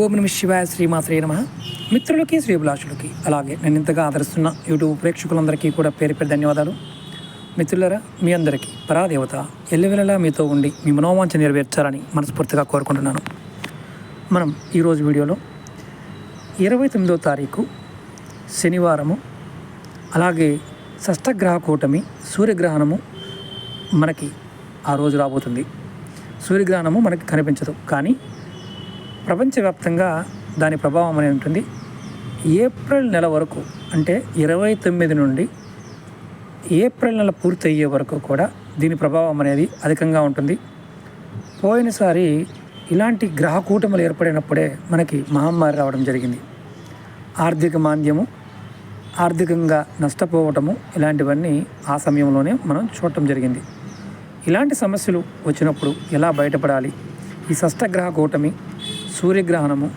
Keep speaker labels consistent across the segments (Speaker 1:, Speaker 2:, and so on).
Speaker 1: ఓం నమ శివాయ శ్రీమాత్రే నమ. మిత్రులకి శ్రీభిలాషులకి అలాగే నేను ఇంతగా ఆదరిస్తున్న యూట్యూబ్ ప్రేక్షకులందరికీ కూడా పేరు పేరు ధన్యవాదాలు. మిత్రులరా, మీ అందరికీ పరాదేవత ఎల్లవెల్లలా మీతో ఉండి మీ మనోవాంఛ నెరవేర్చాలని మనస్ఫూర్తిగా కోరుకుంటున్నాను. మనం ఈరోజు వీడియోలో 29వ తారీఖు శనివారము, అలాగే షష్టగ్రహ కూటమి సూర్యగ్రహణము మనకి ఆ రోజు రాబోతుంది. సూర్యగ్రహణము మనకి కనిపించదు, కానీ ప్రపంచవ్యాప్తంగా దాని ప్రభావం అనేది ఉంటుంది. ఏప్రిల్ నెల వరకు, అంటే 29 నుండి ఏప్రిల్ నెల పూర్తి అయ్యే వరకు కూడా దీని ప్రభావం అనేది అధికంగా ఉంటుంది. పోయినసారి ఇలాంటి గ్రహ కూటములు ఏర్పడినప్పుడే మనకి మహమ్మారి రావడం జరిగింది. ఆర్థిక మాంద్యము, ఆర్థికంగా నష్టపోవటము, ఇలాంటివన్నీ ఆ సమయంలోనే మనం చూడటం జరిగింది. ఇలాంటి సమస్యలు వచ్చినప్పుడు ఎలా బయటపడాలి, ఈ షష్టగ్రహ కూటమి సూర్యగ్రహణము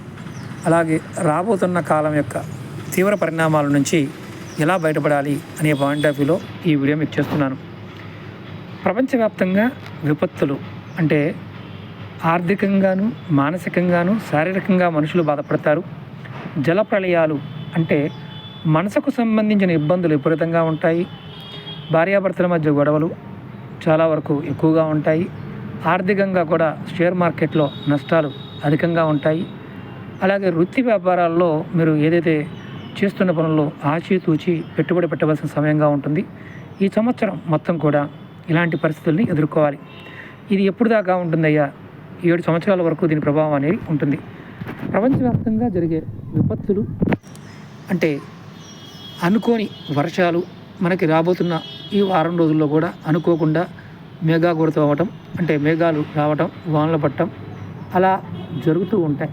Speaker 1: అలాగే రాబోతున్న కాలం యొక్క తీవ్ర పరిణామాల నుంచి ఎలా బయటపడాలి అనే పాయింట్ ఆఫ్ వ్యూలో ఈ వీడియో మీకు చేస్తున్నాను. ప్రపంచవ్యాప్తంగా విపత్తులు అంటే ఆర్థికంగాను, మానసికంగాను, శారీరకంగా మనుషులు బాధపడతారు. జల ప్రళయాలు అంటే మనసుకు సంబంధించిన ఇబ్బందులు విపరీతంగా ఉంటాయి. భార్యాభర్తల మధ్య గొడవలు చాలా వరకు ఎక్కువగా ఉంటాయి. ఆర్థికంగా కూడా షేర్ మార్కెట్లో నష్టాలు అధికంగా ఉంటాయి. అలాగే వృత్తి వ్యాపారాల్లో మీరు ఏదైతే చేస్తున్న పనుల్లో ఆచితూచి పెట్టుబడి పెట్టవలసిన సమయంగా ఉంటుంది. ఈ సంవత్సరం మొత్తం కూడా ఇలాంటి పరిస్థితుల్ని ఎదుర్కోవాలి. ఇది ఎప్పుడు దాకా ఉంటుందయ్యా? 7 సంవత్సరాల వరకు దీని ప్రభావం అనేది ఉంటుంది. ప్రపంచవ్యాప్తంగా జరిగే విపత్తులు అంటే అనుకోని వర్షాలు మనకి రాబోతున్న ఈ వారం రోజుల్లో కూడా అనుకోకుండా మేఘాగురత అవ్వటం, అంటే మేఘాలు రావటం, వానలు పట్టడం అలా జరుగుతూ ఉంటాయి.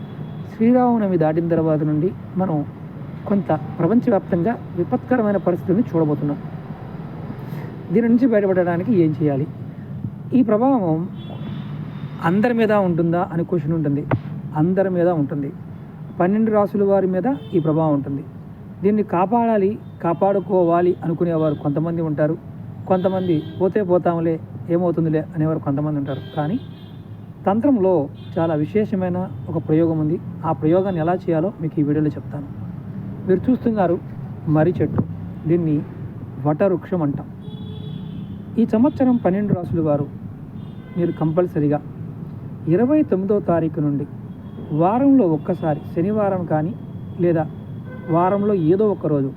Speaker 1: శ్రీరామనవమి దాటిన తర్వాత నుండి మనం కొంత ప్రపంచవ్యాప్తంగా విపత్కరమైన పరిస్థితుల్ని చూడబోతున్నాం. దీని నుంచి బయటపడడానికి ఏం చేయాలి? ఈ ప్రభావం అందరి మీద ఉంటుందా అని క్వశ్చన్ ఉంటుంది. అందరి మీద ఉంటుంది. 12 రాసుల వారి మీద ఈ ప్రభావం ఉంటుంది. దీన్ని కాపాడుకోవాలి అనుకునేవారు కొంతమంది ఉంటారు. కొంతమంది పోతే పోతాంలే, ఏమవుతుందిలే అనేవారు కొంతమంది ఉంటారు. కానీ తంత్రంలో చాలా విశేషమైన ఒక ప్రయోగం ఉంది. ఆ ప్రయోగాన్ని ఎలా చేయాలో మీకు ఈ వీడియోలో చెప్తాను. మీరు చూస్తున్నారు మర్రి చెట్టు. దీన్ని వటవృక్షం అంటాం. ఈ సంవత్సరం 12 రాసుల వారు మీరు కంపల్సరిగా 29వ తారీఖు నుండి వారంలో ఒక్కసారి, శనివారం కానీ లేదా వారంలో ఏదో ఒక రోజు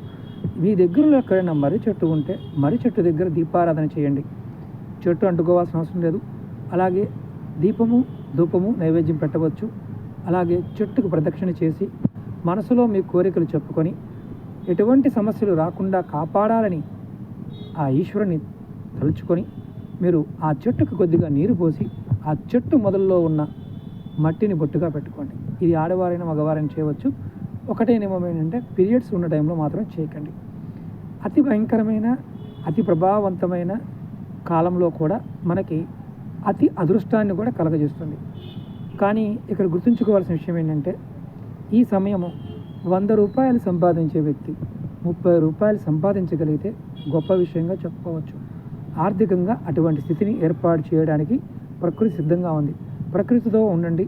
Speaker 1: మీ దగ్గరలో ఎక్కడైనా మర్రి చెట్టు ఉంటే మర్రి చెట్టు దగ్గర దీపారాధన చేయండి. చెట్టు అంటుకోవాల్సిన అవసరం లేదు. అలాగే దీపము, ధూపము, నైవేద్యం పెట్టవచ్చు. అలాగే చెట్టుకు ప్రదక్షిణ చేసి మనసులో మీ కోరికలు చెప్పుకొని ఎటువంటి సమస్యలు రాకుండా కాపాడాలని ఆ ఈశ్వరుని తలుచుకొని మీరు ఆ చెట్టుకు కొద్దిగా నీరు పోసి ఆ చెట్టు మొదల్లో ఉన్న మట్టిని బొట్టుగా పెట్టుకోండి. ఇది ఆడవారైనా మగవారైనా చేయవచ్చు. ఒకటే నియమం ఏంటంటే పీరియడ్స్ ఉన్న టైంలో మాత్రం చేయకండి. అతి భయంకరమైన, అతి ప్రభావవంతమైన కాలంలో కూడా మనకి అతి అదృష్టాన్ని కూడా కలగజేస్తుంది. కానీ ఇక్కడ గుర్తుంచుకోవాల్సిన విషయం ఏంటంటే ఈ సమయము 100 రూపాయలు సంపాదించే వ్యక్తి 30 రూపాయలు సంపాదించగలిగితే గొప్ప విషయంగా చెప్పుకోవచ్చు. ఆర్థికంగా అటువంటి స్థితిని ఏర్పాటు చేయడానికి ప్రకృతి సిద్ధంగా ఉంది. ప్రకృతితో ఉండండి,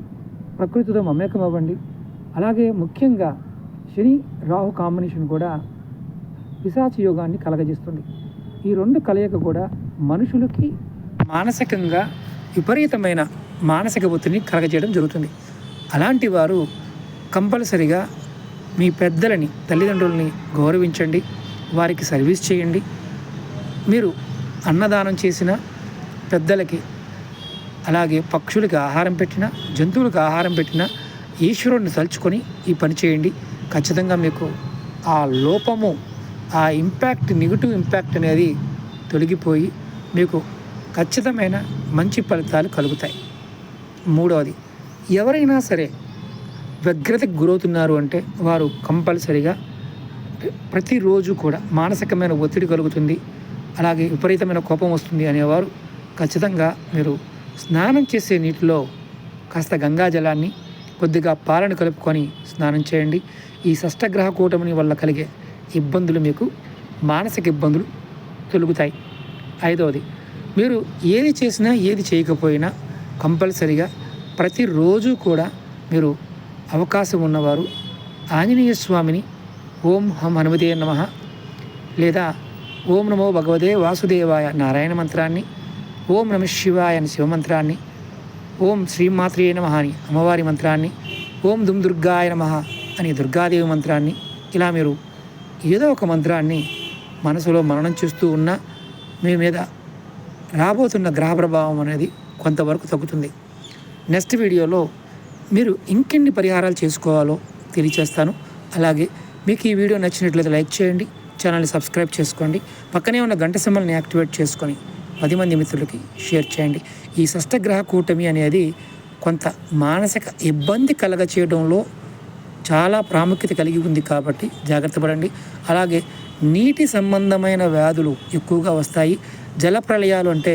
Speaker 1: ప్రకృతితో మమేకం అవ్వండి. అలాగే ముఖ్యంగా శని రాహు కాంబినేషన్ కూడా పిశాచ యోగాన్ని కలగజేస్తుంది. ఈ 2 కలయిక కూడా మనుషులకి మానసికంగా విపరీతమైన మానసిక ఒత్తిడిని కలగజేయడం జరుగుతుంది. అలాంటి వారు కంపల్సరిగా మీ పెద్దలని, తల్లిదండ్రులని గౌరవించండి, వారికి సర్వీస్ చేయండి. మీరు అన్నదానం చేసిన పెద్దలకి, అలాగే పక్షులకి ఆహారం పెట్టినా, జంతువులకు ఆహారం పెట్టినా ఈశ్వరుడిని తలుచుకొని ఈ పని చేయండి. ఖచ్చితంగా మీకు ఆ లోపము, ఆ ఇంపాక్ట్, నెగిటివ్ ఇంపాక్ట్ అనేది తొలగిపోయి మీకు ఖచ్చితమైన మంచి ఫలితాలు కలుగుతాయి. 3వది, ఎవరైనా సరే వ్యగ్రతకు గురవుతున్నారు అంటే వారు కంపల్సరిగా ప్రతిరోజు కూడా మానసికమైన ఒత్తిడి కలుగుతుంది, అలాగే విపరీతమైన కోపం వస్తుంది అనేవారు ఖచ్చితంగా మీరు స్నానం చేసే నీటిలో కాస్త గంగాజలాన్ని, కొద్దిగా పాలను కలుపుకొని స్నానం చేయండి. ఈ షష్టగ్రహ కూటమి వల్ల కలిగే ఇబ్బందులు, మీకు మానసిక ఇబ్బందులు తొలుగుతాయి. 5వది, మీరు ఏది చేసినా ఏది చేయకపోయినా కంపల్సరిగా ప్రతిరోజు కూడా మీరు అవకాశం ఉన్నవారు ఆంజనేయ స్వామిని ఓం హం హనుమతే నమః లేదా ఓం నమో భగవతే వాసుదేవాయ నారాయణ మంత్రాన్ని, ఓం నమ శివాయ అని శివమంత్రాన్ని, ఓం శ్రీమాత్రే నమః అని అమ్మవారి మంత్రాన్ని, ఓం దుమ్ దుర్గాయ నమః అని దుర్గాదేవి మంత్రాన్ని, ఇలా మీరు ఏదో ఒక మంత్రాన్ని మనసులో మననం చేస్తూ ఉన్నా మీ మీద రాబోతున్న గ్రహ ప్రభావం అనేది కొంతవరకు తగ్గుతుంది. నెక్స్ట్ వీడియోలో మీరు ఇంకెన్ని పరిహారాలు చేసుకోవాలో తెలియచేస్తాను. అలాగే మీకు ఈ వీడియో నచ్చినట్లయితే లైక్ చేయండి, ఛానల్ని సబ్స్క్రైబ్ చేసుకోండి, పక్కనే ఉన్న గంట సింబల్ని యాక్టివేట్ చేసుకొని 10 మంది మిత్రులకి షేర్ చేయండి. ఈ షష్టగ్రహ కూటమి అనేది కొంత మానసిక ఇబ్బంది కలగచేయడంలో చాలా ప్రాముఖ్యత కలిగి ఉంది కాబట్టి జాగ్రత్త పడండి. అలాగే నీటి సంబంధమైన వ్యాధులు ఎక్కువగా వస్తాయి. జల ప్రళయాలు అంటే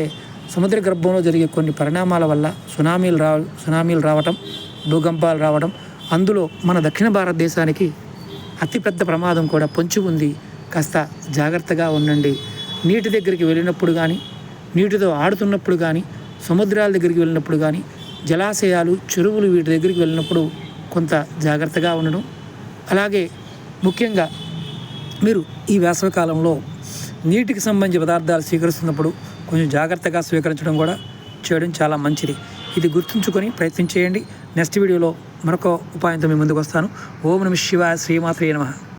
Speaker 1: సముద్ర గర్భంలో జరిగే కొన్ని పరిణామాల వల్ల సునామీలు రావటం, భూకంపాలు రావడం, అందులో మన దక్షిణ భారతదేశానికి అతిపెద్ద ప్రమాదం కూడా పొంచి ఉంది. కాస్త జాగ్రత్తగా ఉండండి. నీటి దగ్గరికి వెళ్ళినప్పుడు కానీ, నీటితో ఆడుతున్నప్పుడు కానీ, సముద్రాల దగ్గరికి వెళ్ళినప్పుడు కానీ, జలాశయాలు, చెరువులు వీటి దగ్గరికి వెళ్ళినప్పుడు కొంత జాగ్రత్తగా ఉండడం. అలాగే ముఖ్యంగా మీరు ఈ వేసవికాలంలో నీటికి సంబంధించిన పదార్థాలు స్వీకరిస్తున్నప్పుడు కొంచెం జాగ్రత్తగా స్వీకరించడం కూడా చేయడం చాలా మంచిది. ఇది గుర్తుంచుకొని ప్రయత్నం చేయండి. నెక్స్ట్ వీడియోలో మరొక ఉపాయంతో మీ ముందుకు వస్తాను. ఓం నమః శివాయ, శ్రీమాత్రే నమః.